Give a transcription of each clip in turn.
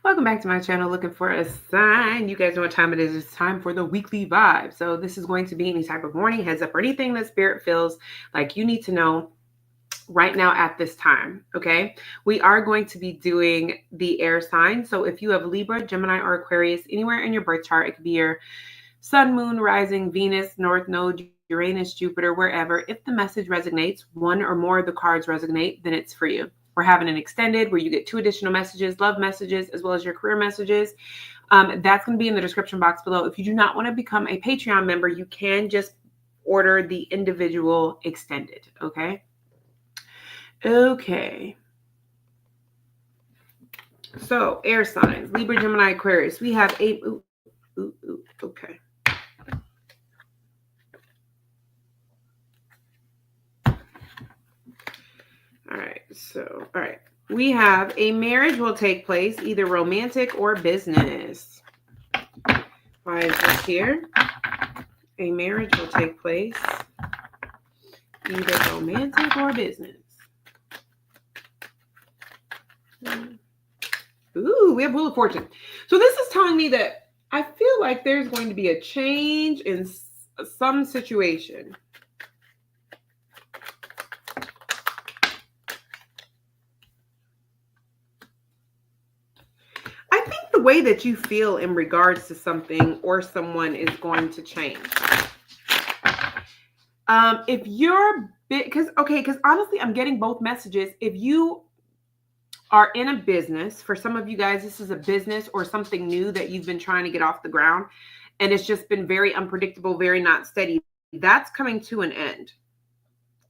Welcome back to my channel, looking for a sign. You guys know what time it is. It's time for the weekly vibe. So this is going to be any type of morning heads up or anything that spirit feels like you need to know right now at this time. Okay. We are going to be doing the air sign. So if you have Libra, Gemini, or Aquarius anywhere in your birth chart, it could be your sun, moon, rising, Venus, North Node, Uranus, Jupiter, wherever. If the message resonates, one or more of the cards resonate, then it's for you. We're having an extended where you get 2 additional messages, love messages, as well as your career messages. That's going to be in the description box below. If you do not want to become a Patreon member, you can just order the individual extended. Okay. Okay. So air signs, Libra, Gemini, Aquarius. We have 8. Okay. All right. We have a marriage will take place, either romantic or business. Why is this here? A marriage will take place, either romantic or business. Ooh, we have Wheel of Fortune. So this is telling me that I feel like there's going to be a change in some situation. The way that you feel in regards to something or someone is going to change. If you're because honestly, I'm getting both messages. If you are in a business, for some of you guys, this is a business or something new that you've been trying to get off the ground, and it's just been very unpredictable, very not steady. That's coming to an end.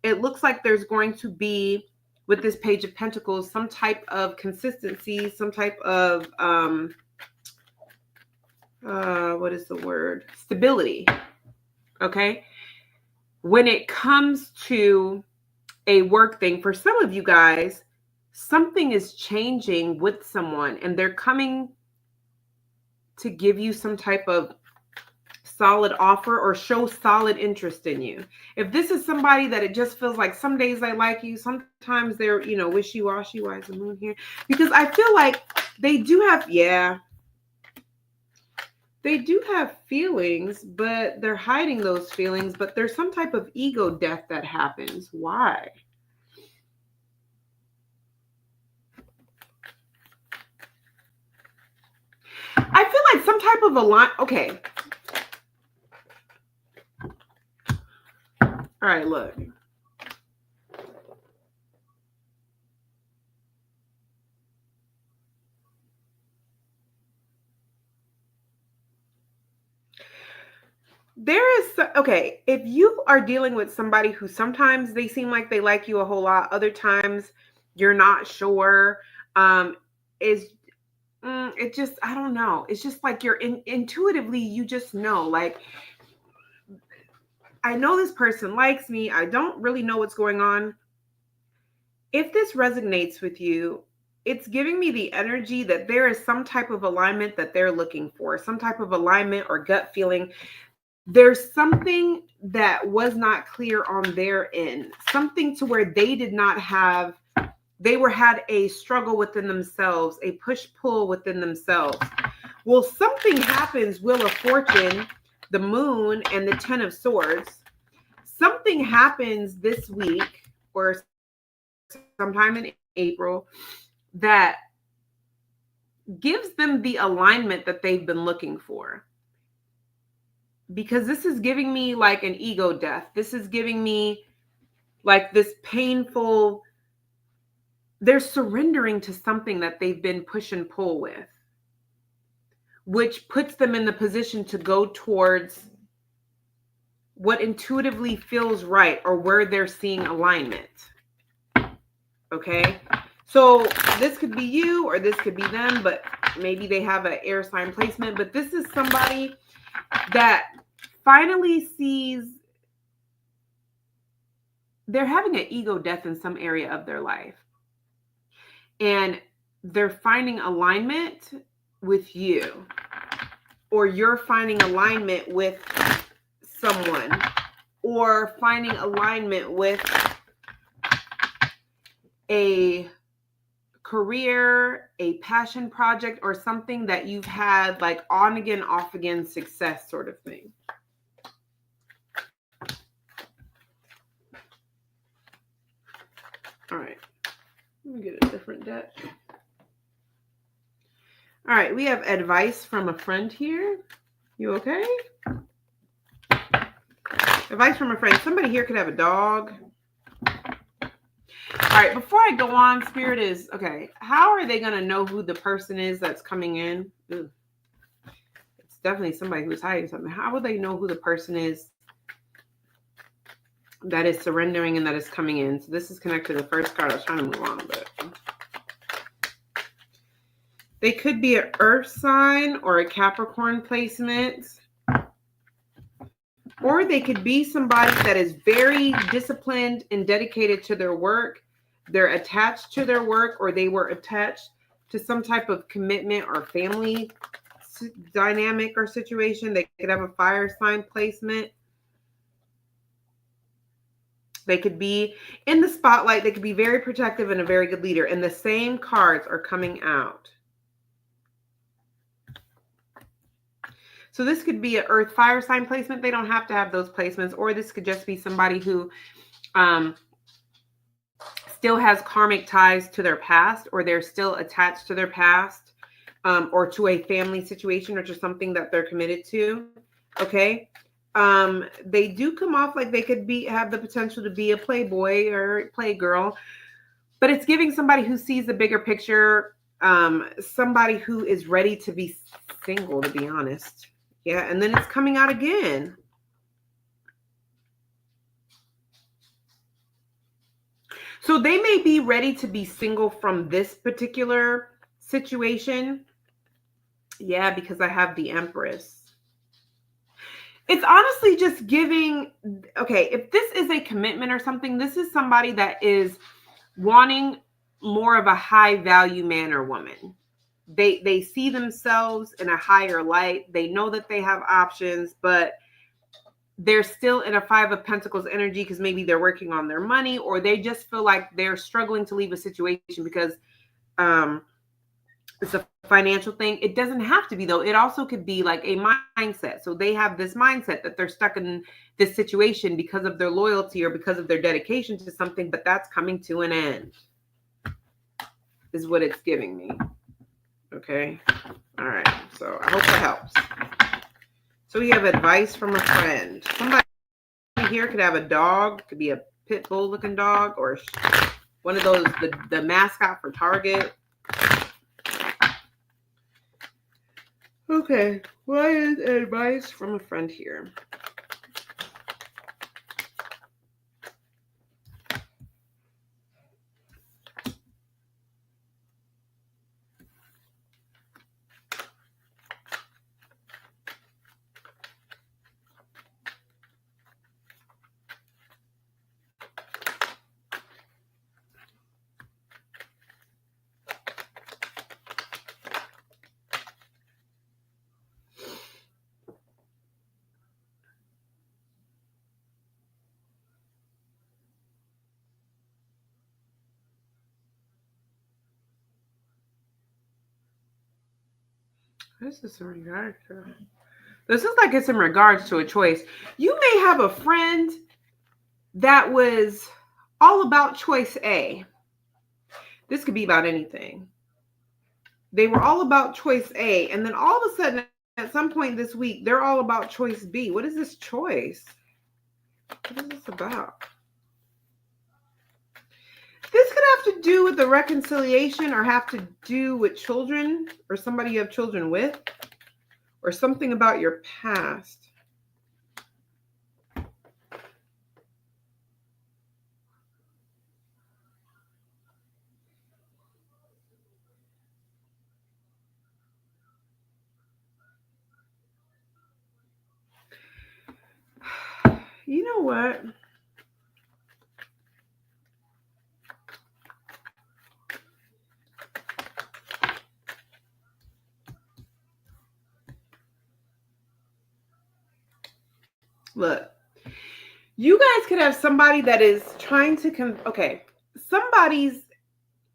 It looks like there's going to be, with this Page of Pentacles, some type of consistency, some type of what is the word? Stability. Okay. When it comes to a work thing, for some of you guys, something is changing with someone and they're coming to give you some type of solid offer or show solid interest in you. If this is somebody that it just feels like some days they like you, sometimes they're, wishy-washy. Why is the moon here? Because I feel like they do have, they do have feelings, but they're hiding those feelings, but there's some type of ego death that happens. Why? I feel like some type of okay. All right, look. There is, okay, if you are dealing with somebody who sometimes they seem like they like you a whole lot, other times you're not sure, it just, I don't know. It's just like you're intuitively, you just know, like, I know this person likes me. I don't really know what's going on. If this resonates with you, it's giving me the energy that there is some type of alignment that they're looking for, some type of alignment or gut feeling. There's something that was not clear on their end, something to where they did not have, had a struggle within themselves, a push-pull within themselves. Well, something happens, Wheel of Fortune, the moon, and the 10 of Swords. Something happens this week or sometime in April that gives them the alignment that they've been looking for. Because this is giving me like an ego death. This is giving me like this painful, they're surrendering to something that they've been push and pull with, which puts them in the position to go towards what intuitively feels right or where they're seeing alignment. Okay. So this could be you or this could be them, but maybe they have an air sign placement, but this is somebody that finally sees they're having an ego death in some area of their life. And they're finding alignment with you, or you're finding alignment with someone, or finding alignment with a career, a passion project, or something that you've had like on again, off again success sort of thing. All right. Let me get a different deck. All right, we have advice from a friend here. You okay? Advice from a friend. Somebody here could have a dog. All right, before I go on, Spirit is, okay, how are they going to know who the person is that's coming in? Ugh. It's definitely somebody who's hiding something. How will they know who the person is that is surrendering and that is coming in? So this is connected to the first card. I was trying to move on, but they could be an earth sign or a Capricorn placement. Or they could be somebody that is very disciplined and dedicated to their work. They're attached to their work, or they were attached to some type of commitment or family dynamic or situation. They could have a fire sign placement. They could be in the spotlight. They could be very protective and a very good leader. And the same cards are coming out. So this could be an earth fire sign placement. They don't have to have those placements. Or this could just be somebody who still has karmic ties to their past, or they're still attached to their past, or to a family situation, or just something that they're committed to. Okay. They do come off like they could have the potential to be a playboy or playgirl, but it's giving somebody who sees the bigger picture, somebody who is ready to be single, to be honest. Yeah, and then it's coming out again. So they may be ready to be single from this particular situation. Yeah, because I have the Empress. It's honestly just giving, okay, if this is a commitment or something, this is somebody that is wanting more of a high value man or woman. They see themselves in a higher light. They know that they have options, but they're still in a Five of Pentacles energy because maybe they're working on their money, or they just feel like they're struggling to leave a situation because it's a financial thing. It doesn't have to be, though. It also could be like a mindset. So they have this mindset that they're stuck in this situation because of their loyalty or because of their dedication to something, but that's coming to an end, is what it's giving me. Okay. All right. So I hope that helps. So we have advice from a friend. Somebody here could have a dog. Could be a pit bull looking dog, or one of those, the mascot for Target. Okay. What is advice from a friend here? This is in regards to. This is like it's in regards to a choice. You may have a friend that was all about choice A. This could be about anything. They were all about choice A, and then all of a sudden, at some point this week, they're all about choice B. What is this choice? What is this about? This could have to do with the reconciliation, or have to do with children, or somebody you have children with, or something about your past. You know what? Look, you guys could have somebody that is trying to, somebody's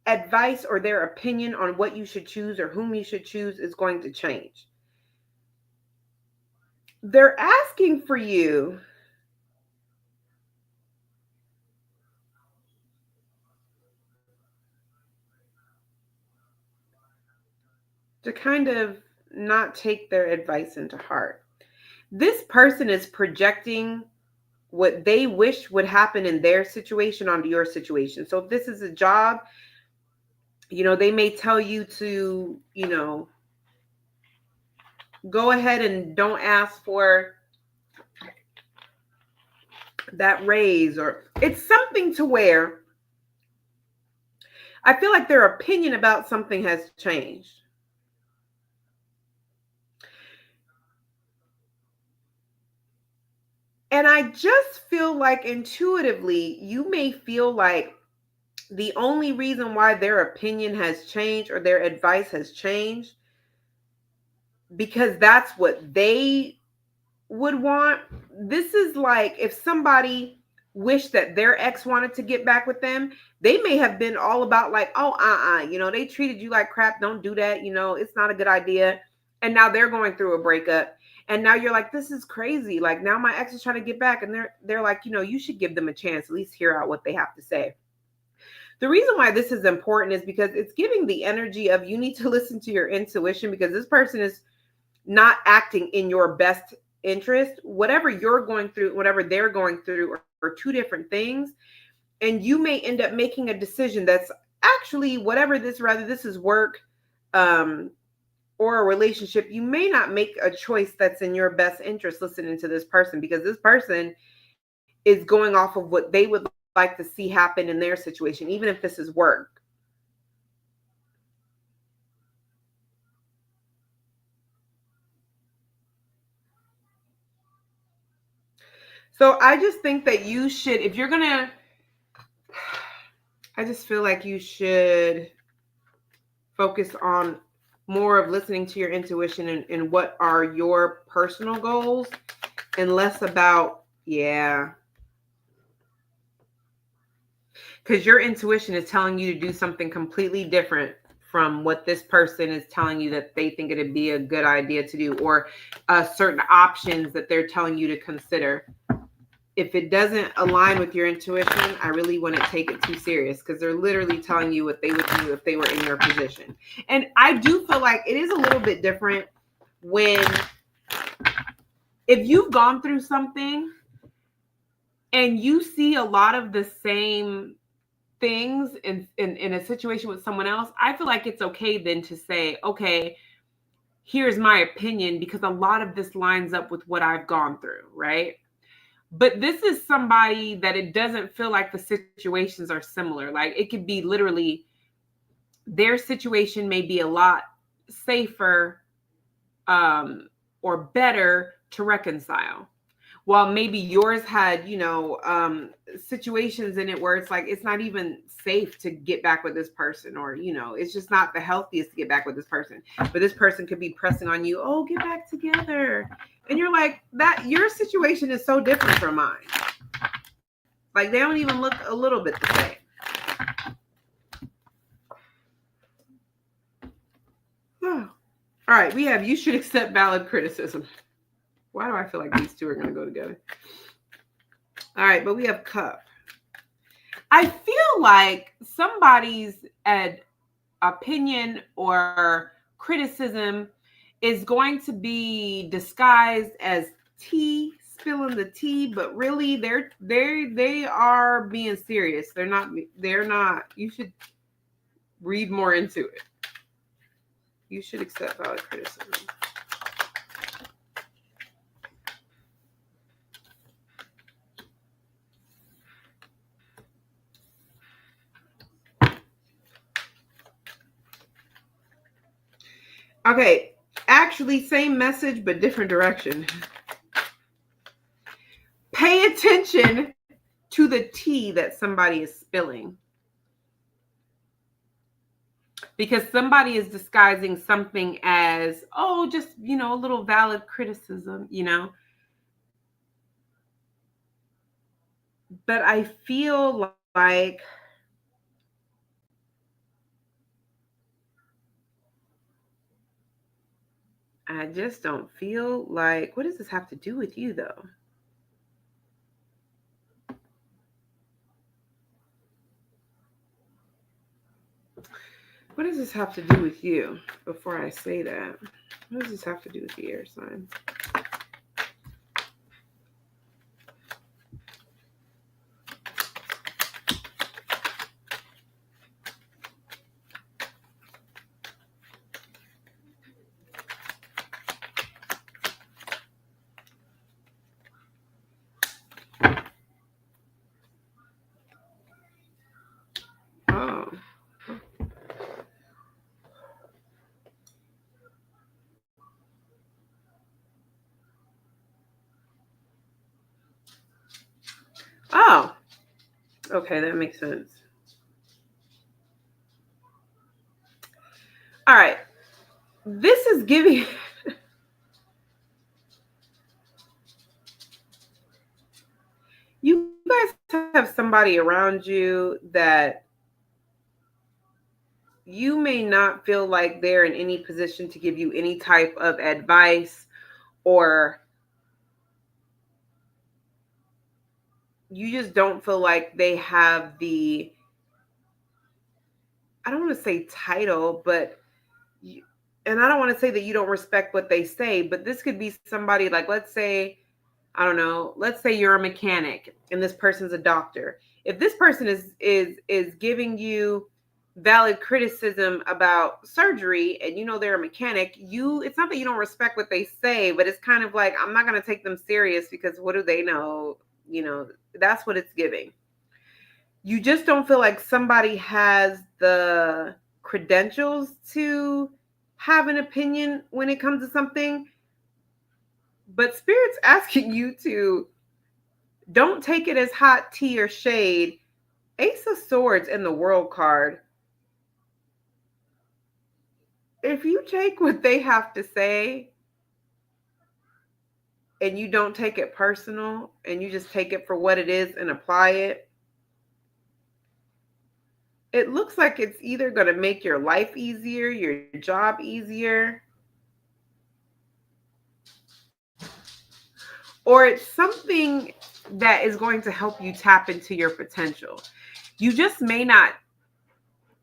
advice or their opinion on what you should choose or whom you should choose is going to change. They're asking for you to kind of not take their advice into heart. This person is projecting what they wish would happen in their situation onto your situation. So if this is a job, they may tell you to, go ahead and don't ask for that raise, or it's something to where I feel like their opinion about something has changed. And I just feel like intuitively, you may feel like the only reason why their opinion has changed or their advice has changed because that's what they would want. This is like if somebody wished that their ex wanted to get back with them, they may have been all about like, oh, they treated you like crap. Don't do that. It's not a good idea. And now they're going through a breakup. And now you're like, this is crazy. Like now my ex is trying to get back, and they're like, you should give them a chance, at least hear out what they have to say. The reason why this is important is because it's giving the energy of you need to listen to your intuition, because this person is not acting in your best interest. Whatever you're going through, whatever they're going through are two different things. And you may end up making a decision that's actually whatever this, rather this is work or a relationship. You may not make a choice that's in your best interest listening to this person, because this person is going off of what they would like to see happen in their situation, even if this is work. So I just think that you should, if you're gonna, I just feel like you should focus on more of listening to your intuition and what are your personal goals, and less about, yeah. Because your intuition is telling you to do something completely different from what this person is telling you that they think it'd be a good idea to do, or certain options that they're telling you to consider. If it doesn't align with your intuition, I really wouldn't take it too serious, because they're literally telling you what they would do if they were in your position. And I do feel like it is a little bit different when, if you've gone through something and you see a lot of the same things in a situation with someone else, I feel like it's okay then to say, okay, here's my opinion, because a lot of this lines up with what I've gone through, right? But this is somebody that it doesn't feel like the situations are similar. Like it could be literally their situation may be a lot safer or better to reconcile, while maybe yours had, situations in it where it's like it's not even safe to get back with this person, or it's just not the healthiest to get back with this person. But this person could be pressing on you, oh, get back together. And you're like, that your situation is so different from mine. Like they don't even look a little bit the same. All right, we have you should accept valid criticism. Why do I feel like these two are going to go together? All right, but we have cup. I feel like somebody's opinion or criticism is going to be disguised as tea, spilling the tea, but really they are being serious. They're not. You should read more into it. You should accept valid criticism. Okay, actually same message but different direction. Pay attention to the tea that somebody is spilling, because somebody is disguising something as, oh, just, a little valid criticism, But I feel like I just don't feel like, what does this have to do with you though? What does this have to do with you before I say that? What does this have to do with the air sign? Oh. Oh. Okay, that makes sense. All right. This is giving you guys have somebody around you that you may not feel like they're in any position to give you any type of advice, or you just don't feel like they have the, I don't want to say title, but you, and I don't want to say that you don't respect what they say, but this could be somebody like, let's say, I don't know, let's say you're a mechanic and this person's a doctor. If this person is giving you valid criticism about surgery and you know they're a mechanic, it's not that you don't respect what they say, but it's kind of like, I'm not going to take them serious because what do they know? That's what it's giving. You just don't feel like somebody has the credentials to have an opinion when it comes to something, but Spirit's asking you to don't take it as hot tea or shade. Ace of Swords in the World card. If you take what they have to say and you don't take it personal and you just take it for what it is and apply it, it looks like it's either going to make your life easier, your job easier, or it's something that is going to help you tap into your potential. You just may not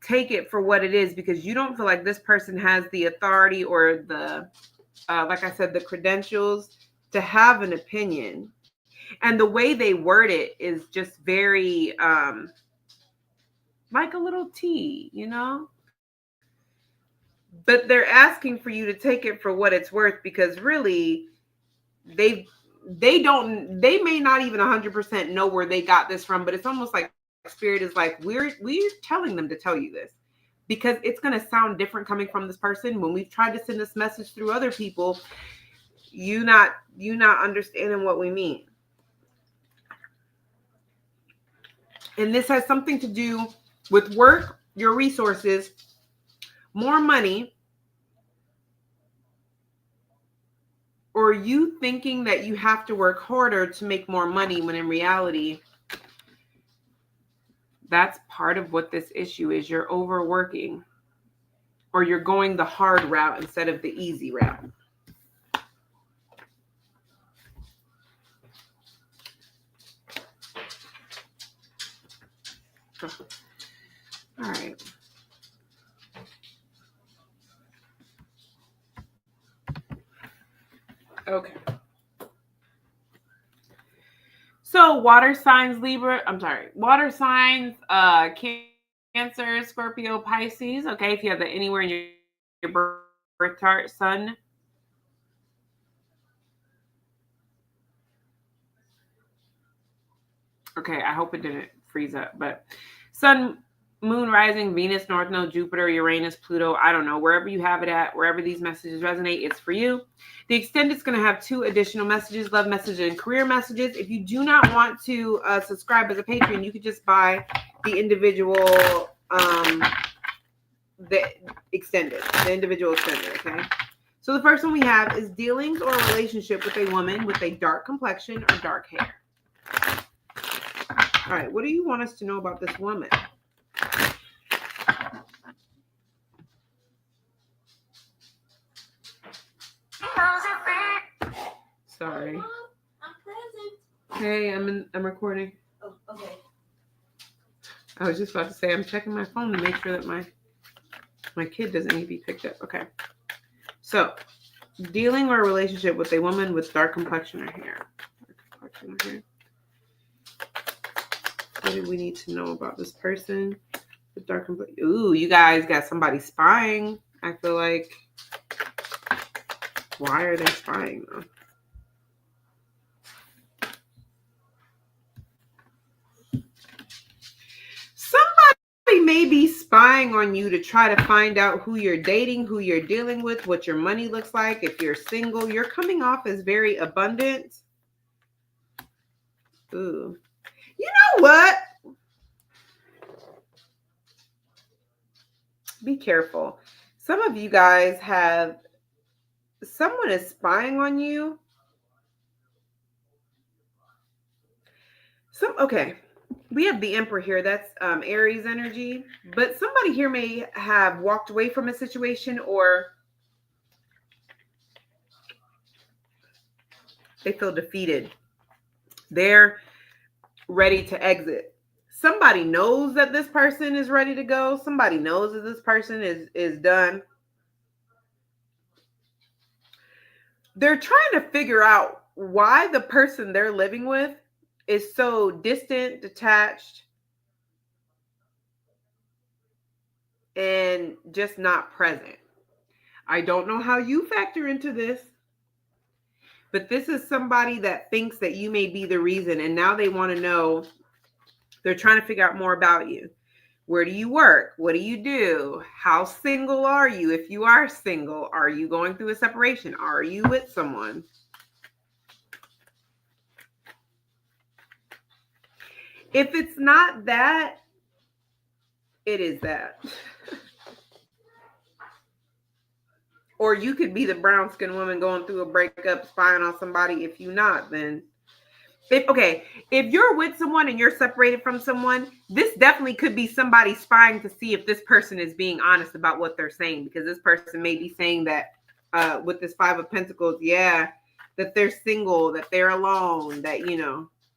take it for what it is because you don't feel like this person has the authority or the, like I said, the credentials to have an opinion. And the way they word it is just very like a little tea. But they're asking for you to take it for what it's worth, because really they may not even 100% know where they got this from, but it's almost like Spirit is like, we're telling them to tell you this because it's going to sound different coming from this person. When we've tried to send this message through other people, you not understanding what we mean. And this has something to do with work, your resources, more money, or you thinking that you have to work harder to make more money, when in reality, that's part of what this issue is. You're overworking, or you're going the hard route instead of the easy route. All right. Okay. So water signs, water signs, Cancer, Scorpio, Pisces. Okay, if you have that anywhere in your birth chart, Sun. Okay, I hope it didn't freeze up, but Sun, Moon, Rising, Venus, North Node, Jupiter, Uranus, Pluto, I don't know, wherever you have it at, wherever these messages resonate, it's for you. The extended's going to have 2 additional messages, love messages and career messages. If you do not want to subscribe as a patron, you could just buy the individual, the individual extended, okay? So the first one we have is dealings or a relationship with a woman with a dark complexion or dark hair. All right, what do you want us to know about this woman? Sorry. Mom, I'm present. Hey, I'm recording. Oh, okay. I was just about to say I'm checking my phone to make sure that my kid doesn't need to be picked up. Okay. So, dealing or relationship with a woman with dark complexion or hair. Dark complexion or hair. What do we need to know about this person with dark complexion? Ooh, you guys got somebody spying. I feel like, why are they spying though? Somebody may be spying on you to try to find out who you're dating, who you're dealing with, what your money looks like. If you're single, you're coming off as very abundant. Ooh. You know what? Be careful. Some of you guys have someone is spying on you. Okay. We have the Emperor here. That's Aries energy. But somebody here may have walked away from a situation, or they feel defeated. They're ready to exit. Somebody knows that this person is ready to go. Somebody knows that this person is done. They're trying to figure out why the person they're living with is so distant, detached, and just not present. I don't know how you factor into this, but this is somebody that thinks that you may be the reason, and now they want to know. They're trying to figure out more about you. Where do you work? What do you do? How single are you? If you are single, are you going through a separation? Are you with someone? If it's not that, it is that. Or you could be the brown skinned woman going through a breakup, spying on somebody. If you're not, then if you're with someone and you're separated from someone, this definitely could be somebody spying to see if this person is being honest about what they're saying, because this person may be saying that with this Five of Pentacles, that they're single, that they're alone, that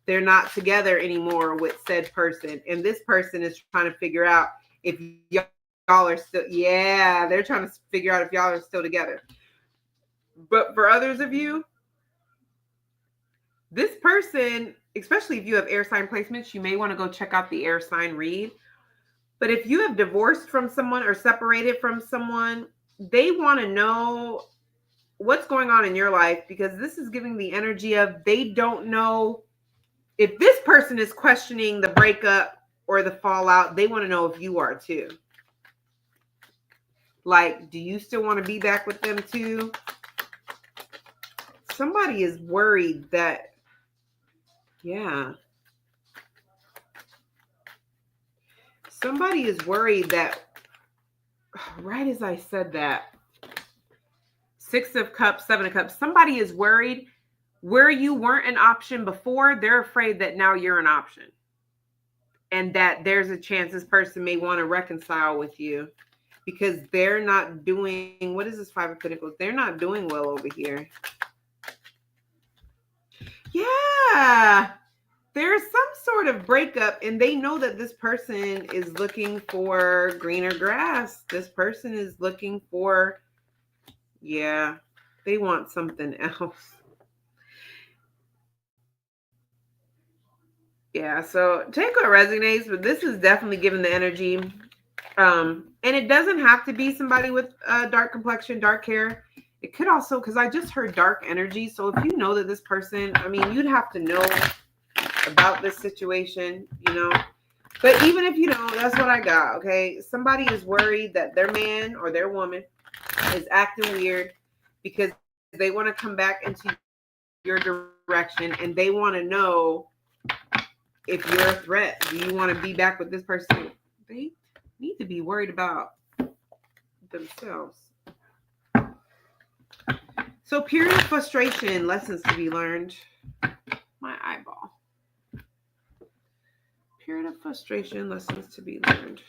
they're not together anymore with said person, and this person is trying to figure out if y'all are still, they're trying to figure out if y'all are still together. But for others of you, this person, especially if you have air sign placements, you may want to go check out the air sign read. But if you have divorced from someone or separated from someone, they want to know what's going on in your life, because this is giving the energy of they don't know if this person is questioning the breakup or the fallout. They want to know if you are too. Like, do you still want to be back with them too? Somebody is worried that, somebody is worried that, right as I said that, Six of Cups, Seven of Cups, somebody is worried where you weren't an option before. They're afraid that now you're an option, and that there's a chance this person may want to reconcile with you, because they're not doing, what is this Five of Pentacles? They're not doing well over here. Yeah. There's some sort of breakup, and they know that this person is looking for greener grass. This person is looking for, they want something else. Yeah, so take what resonates, but this is definitely giving the energy. And it doesn't have to be somebody with dark complexion, dark hair. It could also, because I just heard dark energy. So if you know that this person, you'd have to know about this situation, But even if you don't, that's what I got, okay? Somebody is worried that their man or their woman is acting weird because they want to come back into your direction, and they want to know if you're a threat. Do you want to be back with this person? They need to be worried about themselves. So, period of frustration, lessons to be learned. My eyeball. Period of frustration, lessons to be learned.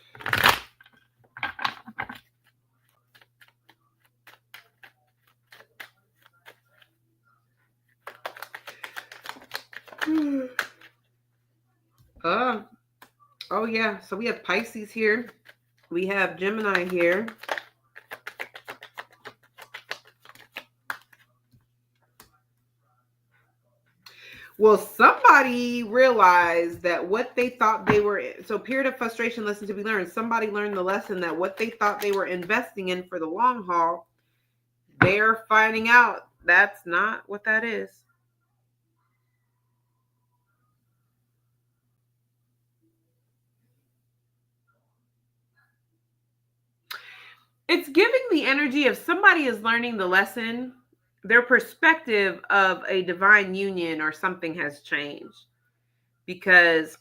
Oh, yeah. So we have Pisces here. We have Gemini here. Well, somebody realized that what they thought they were in, so period of frustration, lesson to be learned. Somebody learned the lesson that what they thought they were investing in for the long haul, they're finding out that's not what that is. It's giving the energy of somebody is learning the lesson, their perspective of a divine union or something has changed because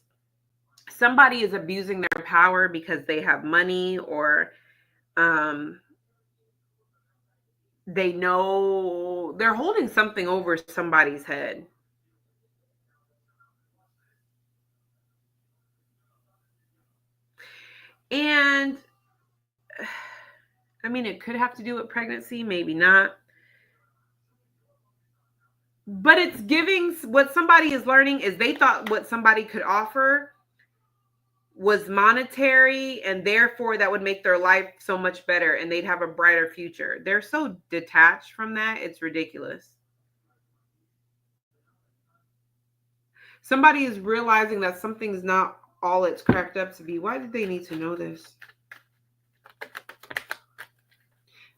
somebody is abusing their power because they have money or they know they're holding something over somebody's head. And I mean, it could have to do with pregnancy, maybe not. But it's giving what somebody is learning is they thought what somebody could offer was monetary and therefore that would make their life so much better and they'd have a brighter future. They're so detached from that, it's ridiculous. Somebody is realizing that something's not all it's cracked up to be. Why did they need to know this?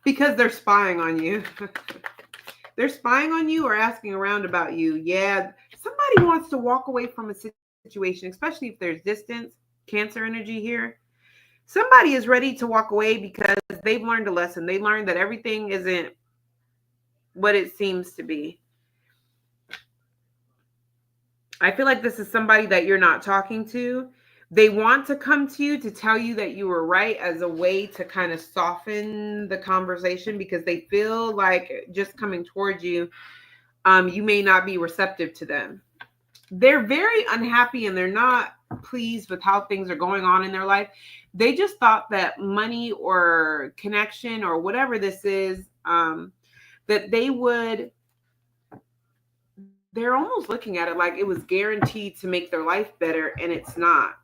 Because they're spying on you. They're spying on you or asking around about you. Yeah, somebody wants to walk away from a situation, especially if there's distance, Cancer energy here. Somebody is ready to walk away because they've learned a lesson. They learned that everything isn't what it seems to be. I feel like this is somebody that you're not talking to. They want to come to you to tell you that you were right as a way to kind of soften the conversation because they feel like just coming towards you, you may not be receptive to them. They're very unhappy and they're not pleased with how things are going on in their life. They just thought that money or connection or whatever this is, that they're almost looking at it like it was guaranteed to make their life better, and it's not.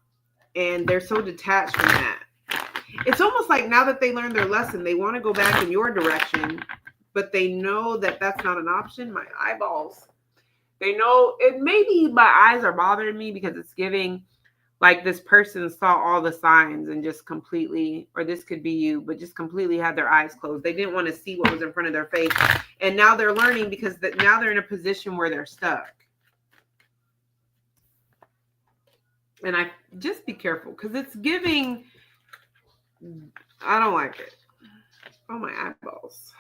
And they're so detached from that. It's almost like now that they learned their lesson, they want to go back in your direction, but they know that that's not an option. My eyeballs. They know it. Maybe my eyes are bothering me because it's giving like this person saw all the signs and just completely, or this could be you, but just completely had their eyes closed. They didn't want to see what was in front of their face. And now they're learning because now they're in a position where they're stuck. And I just be careful because it's giving, I don't like it. Oh, my eyeballs.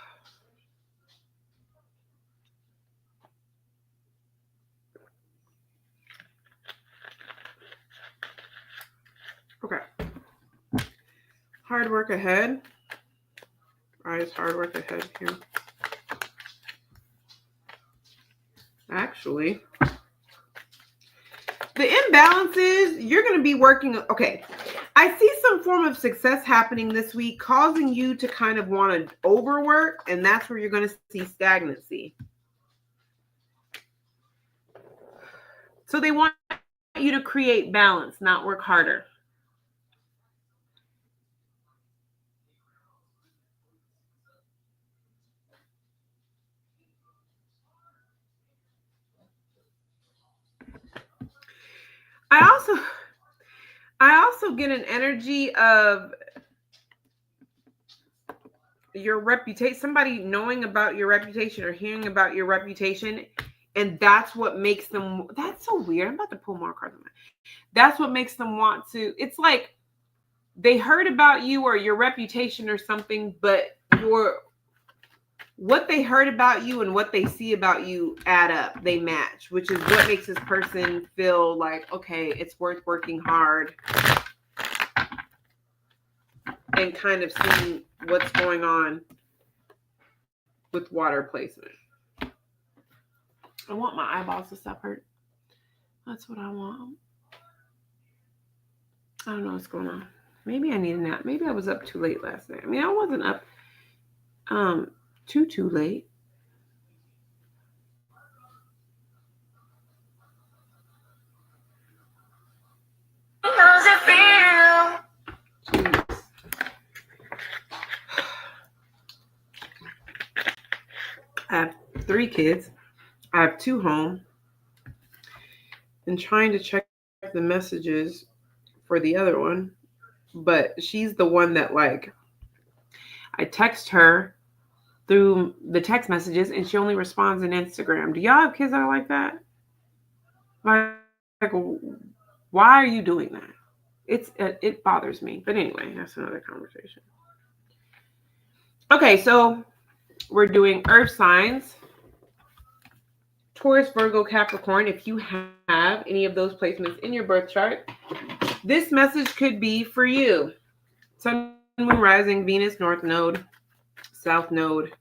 Okay. Hard work ahead. All right, it's hard work ahead here. Actually, the imbalance is you're going to be working. Okay. I see some form of success happening this week, causing you to kind of want to overwork, and that's where you're going to see stagnancy. So they want you to create balance, not work harder. I also get an energy of your reputation, somebody knowing about your reputation or hearing about your reputation, and that's what makes them, that's so weird. I'm about to pull more cards. That's what makes them want to, it's like they heard about you or your reputation or something, but what they heard about you and what they see about you add up. They match, which is what makes this person feel like, okay, it's worth working hard and kind of seeing what's going on with water placement. I want my eyeballs to stop hurt. That's what I want. I don't know what's going on. Maybe I need a nap. Maybe I was up too late last night. I mean, I wasn't up too late. Knows it feels I have 3 kids. I have 2 home. And trying to check the messages for the other one. But she's the one that, like, I text her through the text messages and she only responds in Instagram. Do y'all have kids that are like that? Like, why are you doing that? It bothers me. But anyway, that's another conversation. Okay, so we're doing earth signs. Taurus, Virgo, Capricorn. If you have any of those placements in your birth chart, this message could be for you. Sun, Moon, Rising, Venus, North Node, South Node,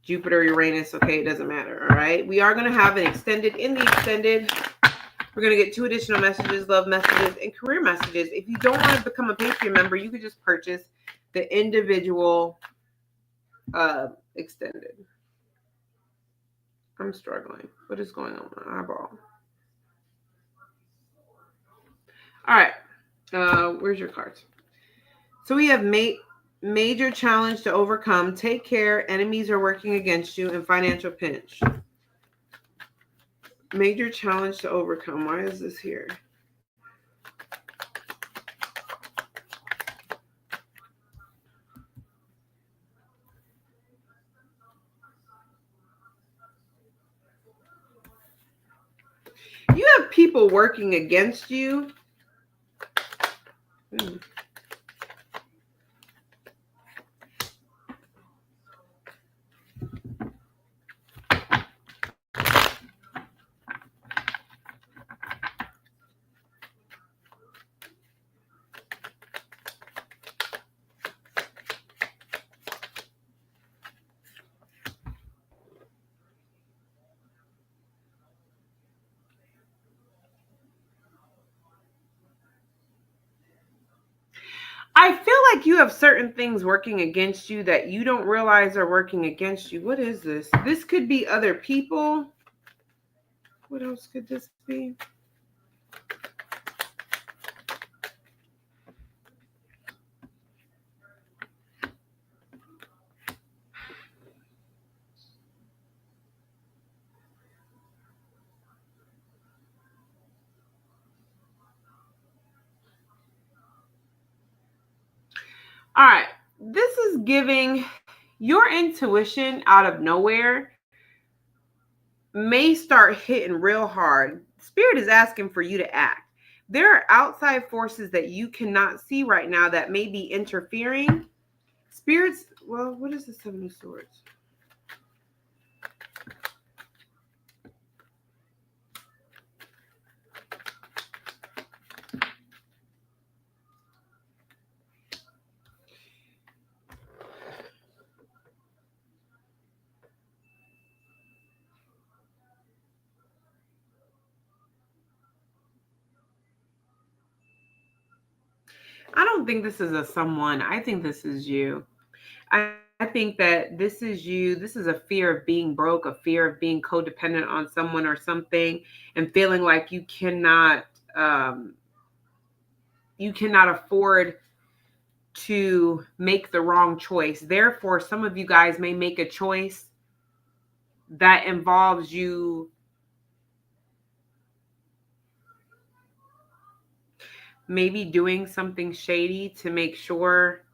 Jupiter, Uranus. Okay, it doesn't matter. All right. We are going to have an extended. In the extended, we're going to get 2 additional messages, love messages, and career messages. If you don't want to become a Patreon member, you could just purchase the individual extended. I'm struggling. What is going on with my eyeball? All right. Where's your cards? So we have major challenge to overcome. Take care. Enemies are working against you, and financial pinch. Major challenge to overcome. Why is this here? You have people working against you. I feel like you have certain things working against you that you don't realize are working against you. What is this? This could be other people. What else could this be? All right. This is giving your intuition out of nowhere may start hitting real hard. Spirit is asking for you to act. There are outside forces that you cannot see right now that may be interfering. Spirits, well, what is the 7 of Swords? I don't think this is a someone. I think this is you. I think that this is you. This is a fear of being broke, a fear of being codependent on someone or something, and feeling like you cannot afford to make the wrong choice. Therefore, some of you guys may make a choice that involves you maybe doing something shady to make sure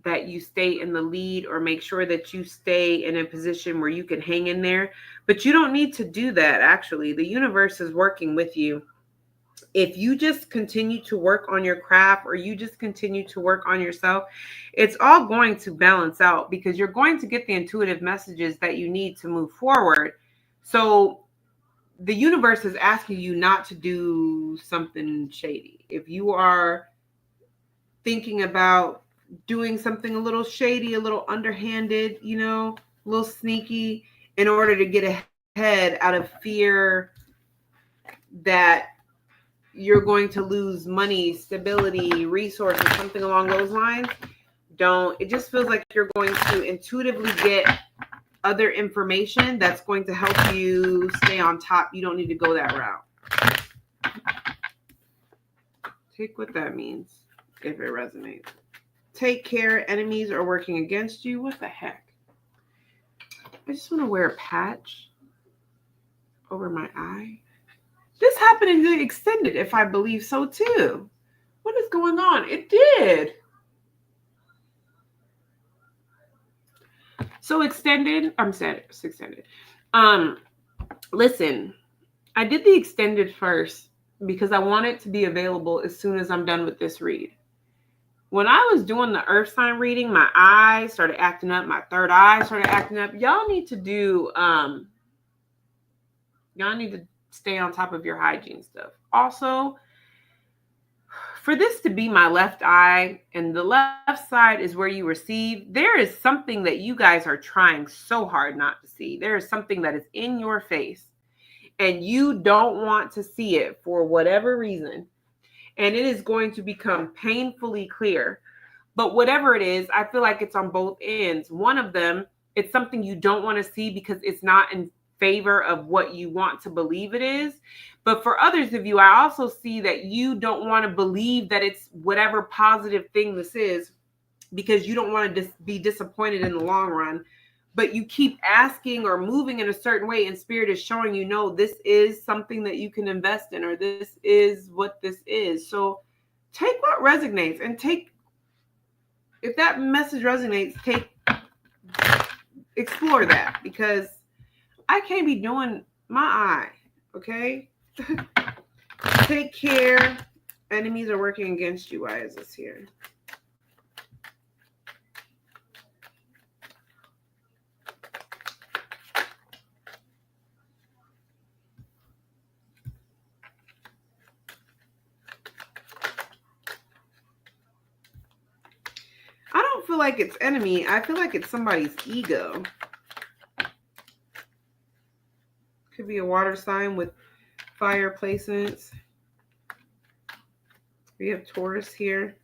that you stay in the lead, or make sure that you stay in a position where you can hang in there. But you don't need to do that. Actually, the universe is working with you. If you just continue to work on your craft, or you just continue to work on yourself, it's all going to balance out, because you're going to get the intuitive messages that you need to move forward. So the universe is asking you not to do something shady. If you are thinking about doing something a little shady, a little underhanded, a little sneaky, in order to get ahead out of fear that you're going to lose money, stability, resources, something along those lines, don't. It just feels like you're going to intuitively get other information that's going to help you stay on top. You don't need to go that route. Take what that means, if it resonates. Take care. Enemies are working against you. What the heck? I just want to wear a patch over my eye. This happened in the extended, if I believe so too. What is going on? It did. So extended, I'm sad it's extended. Listen, I did the extended first because I want it to be available as soon as I'm done with this read. When I was doing the earth sign reading, my eyes started acting up, my third eye started acting up. Y'all need to stay on top of your hygiene stuff. Also, for this to be my left eye and the left side is where you receive, there is something that you guys are trying so hard not to see. There is something that is in your face and you don't want to see it for whatever reason. And it is going to become painfully clear. But whatever it is, I feel like it's on both ends. One of them, it's something you don't want to see because it's not in favor of what you want to believe it is. But for others of you, I also see that you don't want to believe that it's whatever positive thing this is because you don't want to be disappointed in the long run. But you keep asking or moving in a certain way, and spirit is showing you, no, this is something that you can invest in, or this is what this is. So take what resonates and if that message resonates, explore that, because I can't be doing my eye, okay? Take care. Enemies are working against you. Why is this here? I don't feel like it's enemy. I feel like it's somebody's ego. Could be a water sign with fire placements. We have Taurus here.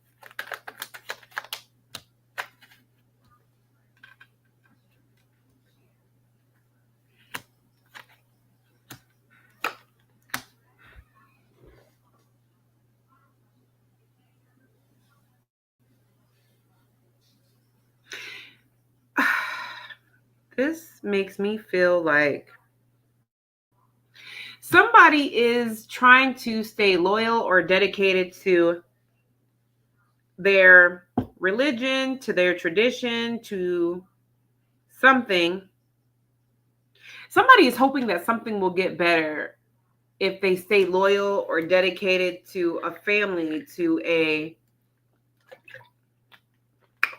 This makes me feel like somebody is trying to stay loyal or dedicated to their religion, to their tradition, to something. Somebody is hoping that something will get better if they stay loyal or dedicated to a family, to a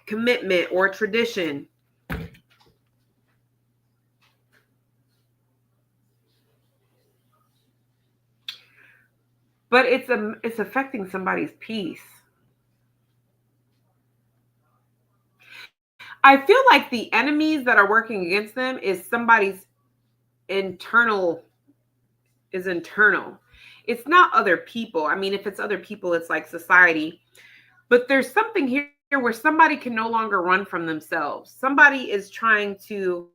commitment or tradition. But it's affecting somebody's peace. I feel like the enemies that are working against them is somebody's internal. It's not other people. I mean, if it's other people, it's like society. But there's something here where somebody can no longer run from themselves. Somebody is trying to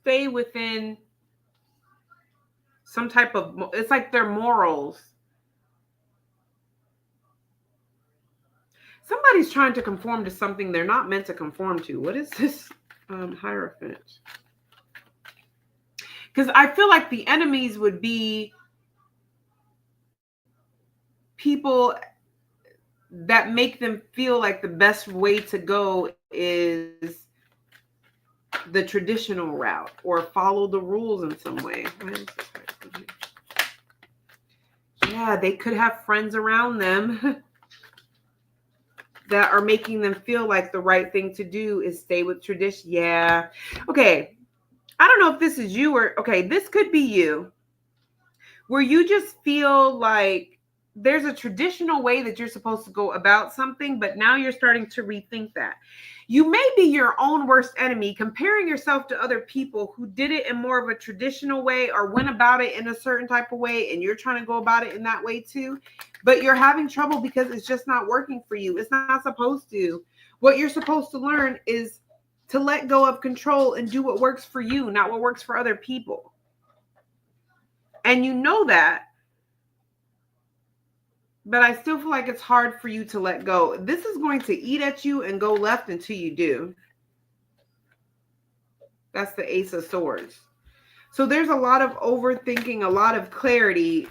stay within some type of, it's like their morals. Somebody's trying to conform to something they're not meant to conform to. What is this Hierophant? Because I feel like the enemies would be people that make them feel like the best way to go is the traditional route or follow the rules in some way. Yeah, they could have friends around them that are making them feel like the right thing to do is stay with tradition. Yeah. Okay. I don't know if this is you or, okay, this could be you, where you just feel like there's a traditional way that you're supposed to go about something, but now you're starting to rethink that. You may be your own worst enemy, comparing yourself to other people who did it in more of a traditional way or went about it in a certain type of way, and you're trying to go about it in that way too, but you're having trouble because it's just not working for you. It's not supposed to. What you're supposed to learn is to let go of control and do what works for you, not what works for other people. And you know that. but I still feel like it's hard for you to let go. This is going to eat at you and go left until you do. That's the Ace of Swords. So there's a lot of overthinking, a lot of clarity.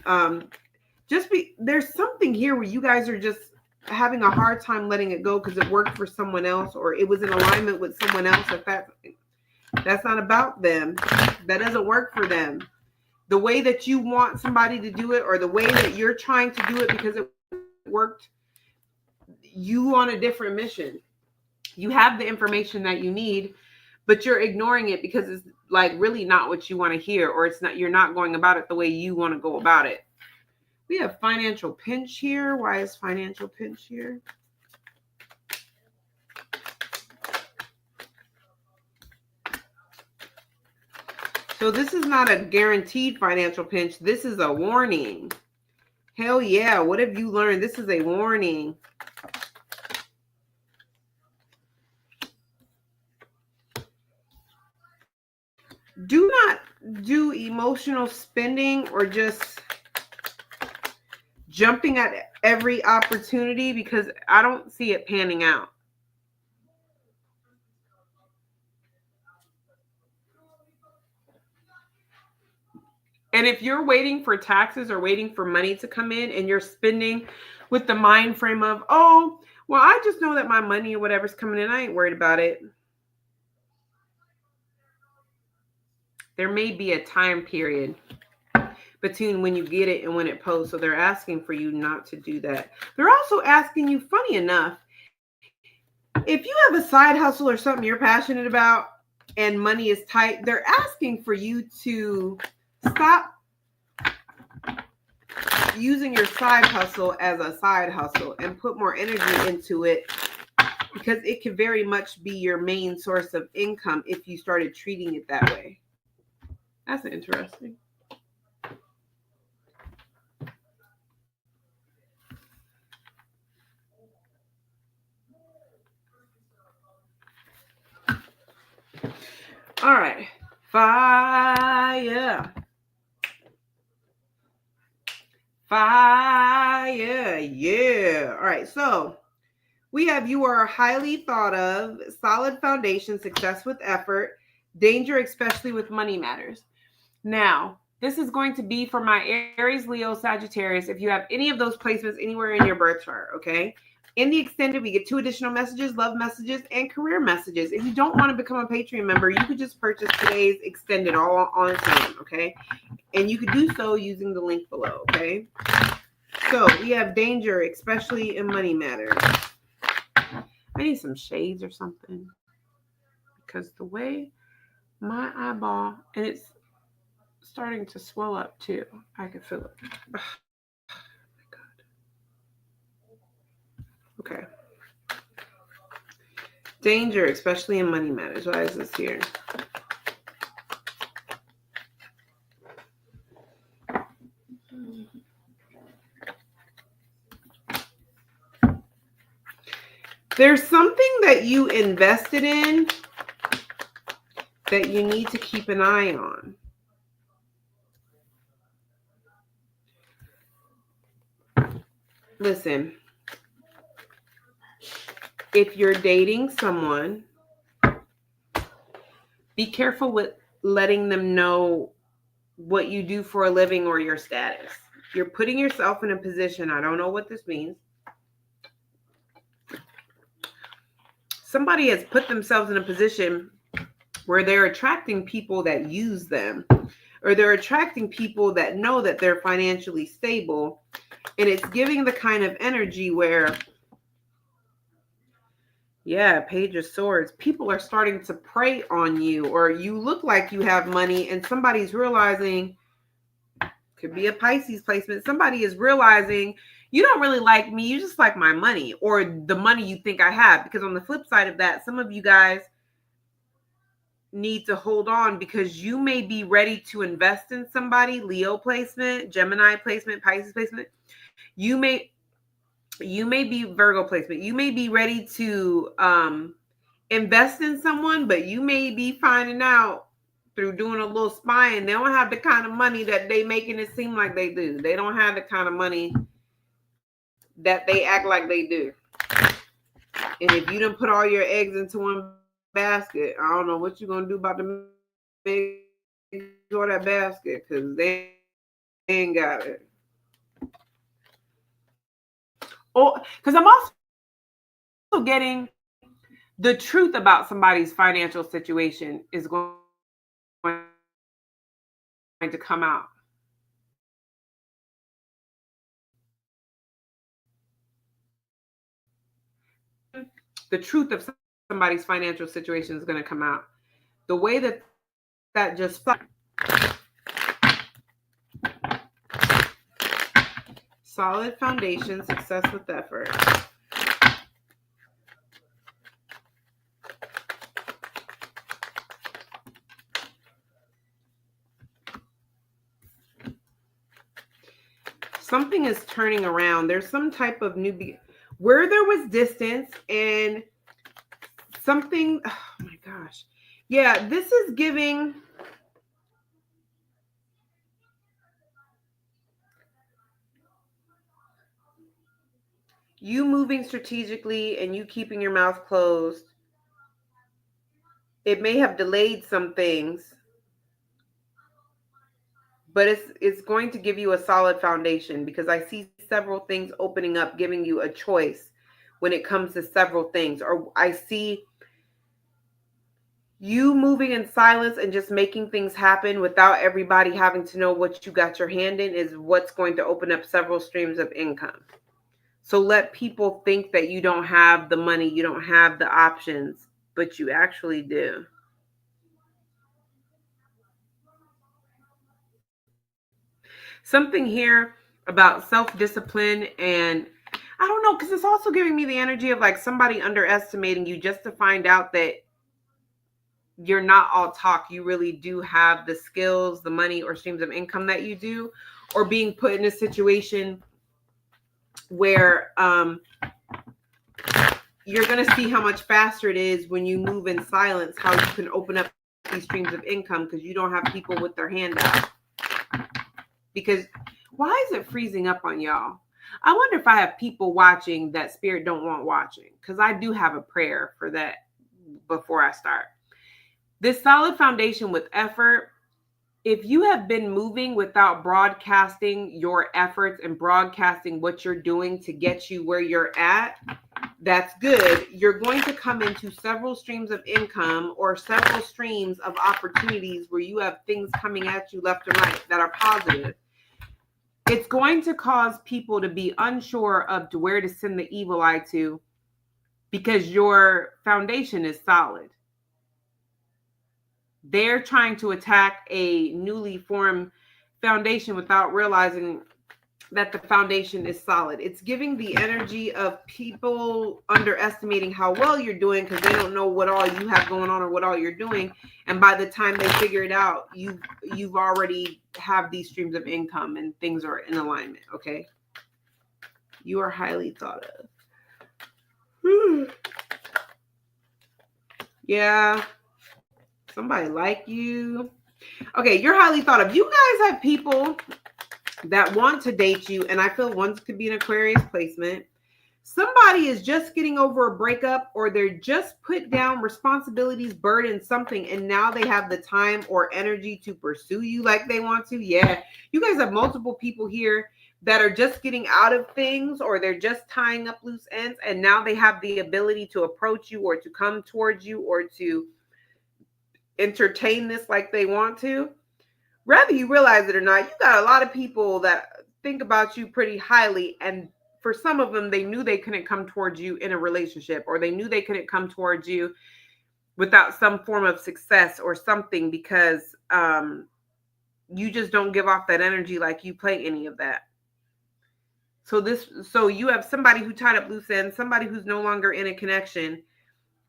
There's something here where you guys are just having a hard time letting it go because it worked for someone else, or it was in alignment with someone else. If that's not about them, that doesn't work for them. The way that you want somebody to do it, or the way that you're trying to do it because it worked, you on a different mission. You have the information that you need, but you're ignoring it because it's like really not what you want to hear, or it's not, you're not going about it the way you want to go about it. We have financial pinch here. Why is financial pinch here? So this is not a guaranteed financial pinch. This is a warning. Hell yeah. What have you learned? This is a warning. Do not do emotional spending or just jumping at every opportunity, because I don't see it panning out. And if you're waiting for taxes or waiting for money to come in and you're spending with the mind frame of, oh, well, I just know that my money or whatever's coming in, I ain't worried about it. There may be a time period between when you get it and when it posts. So they're asking for you not to do that. They're also asking you, funny enough, if you have a side hustle or something you're passionate about and money is tight, they're asking for you to stop using your side hustle as a side hustle and put more energy into it, because it could very much be your main source of income if you started treating it that way. That's interesting. All right. Fire. Fire. Yeah. All right. So we have, you are highly thought of, solid foundation, success with effort, danger, especially with money matters. Now, this is going to be for my Aries, Leo, Sagittarius. If you have any of those placements anywhere in your birth chart, okay? In the extended, we get 2 additional messages, love messages, and career messages. If you don't want to become a Patreon member, you could just purchase today's extended all on its own, okay? And you could do so using the link below, okay? So we have danger, especially in money matters. I need some shades or something, because the way my eyeball, and it's starting to swell up too. I can feel it. Oh my God. Okay. Danger, especially in money matters. Why is this here? There's something that you invested in that you need to keep an eye on. Listen, if you're dating someone, be careful with letting them know what you do for a living or your status. You're putting yourself in a position, I don't know what this means. Somebody has put themselves in a position where they're attracting people that use them, or they're attracting people that know that they're financially stable. And it's giving the kind of energy where, yeah, Page of Swords, people are starting to prey on you, or you look like you have money and somebody's realizing, could be a Pisces placement, somebody is realizing you don't really like me, you just like my money, or the money you think I have. Because on the flip side of that, some of you guys need to hold on, because you may be ready to invest in somebody. Leo placement, Gemini placement, Pisces placement. You may be Virgo placement. You may be ready to invest in someone, but you may be finding out through doing a little spying, they don't have the kind of money that they making it seem like they do. They don't have the kind of money that they act like they do. And if you done put all your eggs into one basket, I don't know what you're gonna do about the eggs or that basket, because they ain't got it. Oh, because I'm also getting the truth about somebody's financial situation is going to come out. The truth of somebody's financial situation is going to come out. The way that just solid foundation, success with effort. Something is turning around. There's some type of where there was distance and something. Oh my gosh. Yeah, this is giving. You moving strategically and you keeping your mouth closed. It may have delayed some things, but it's going to give you a solid foundation, because I see several things opening up, giving you a choice when it comes to several things. Or I see you moving in silence and just making things happen without everybody having to know what you got your hand in is what's going to open up several streams of income. So let people think that you don't have the money, you don't have the options, but you actually do. Something here about self-discipline, and I don't know, because it's also giving me the energy of like somebody underestimating you just to find out that you're not all talk. You really do have the skills, the money, or streams of income that you do, or being put in a situation where you're going to see how much faster it is when you move in silence, how you can open up these streams of income because you don't have people with their hand out. Because why is it freezing up on y'all? I wonder if I have people watching that spirit don't want watching, because I do have a prayer for that before I start. This solid foundation with effort. If you have been moving without broadcasting your efforts and broadcasting what you're doing to get you where you're at, that's good. You're going to come into several streams of income or several streams of opportunities where you have things coming at you left and right that are positive. It's going to cause people to be unsure of to where to send the evil eye to, because your foundation is solid. They're trying to attack a newly formed foundation without realizing that the foundation is solid. It's giving the energy of people underestimating how well you're doing because they don't know what all you have going on or what all you're doing. And by the time they figure it out, you've already have these streams of income and things are in alignment. Okay. You are highly thought of. Yeah. Somebody like you. Okay, you're highly thought of. You guys have people that want to date you, and I feel one could be an Aquarius placement. Somebody is just getting over a breakup, or they're just put down responsibilities, burden, something, and now they have the time or energy to pursue you like they want to. Yeah, you guys have multiple people here that are just getting out of things, or they're just tying up loose ends, and now they have the ability to approach you or to come towards you or to entertain this like they want to. Whether you realize it or not, you got a lot of people that think about you pretty highly, and for some of them, they knew they couldn't come towards you in a relationship, or they knew they couldn't come towards you without some form of success or something, because you just don't give off that energy like you play any of that. So you have somebody who tied up loose ends, somebody who's no longer in a connection,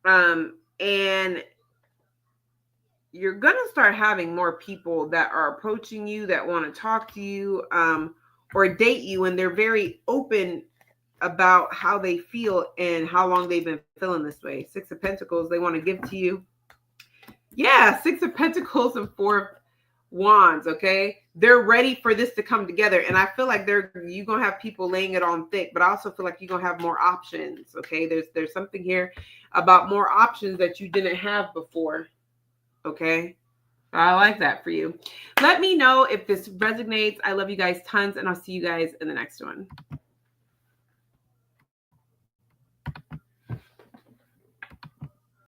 and you're going to start having more people that are approaching you, that want to talk to you or date you. And they're very open about how they feel and how long they've been feeling this way. 6 of Pentacles, they want to give to you. Yeah, 6 of Pentacles and 4 of Wands, okay? They're ready for this to come together. And I feel like you're going to have people laying it on thick, but I also feel like you're going to have more options, okay? There's something here about more options that you didn't have before, okay? I like that for you. Let me know if this resonates. I love you guys tons, and I'll see you guys in the next one.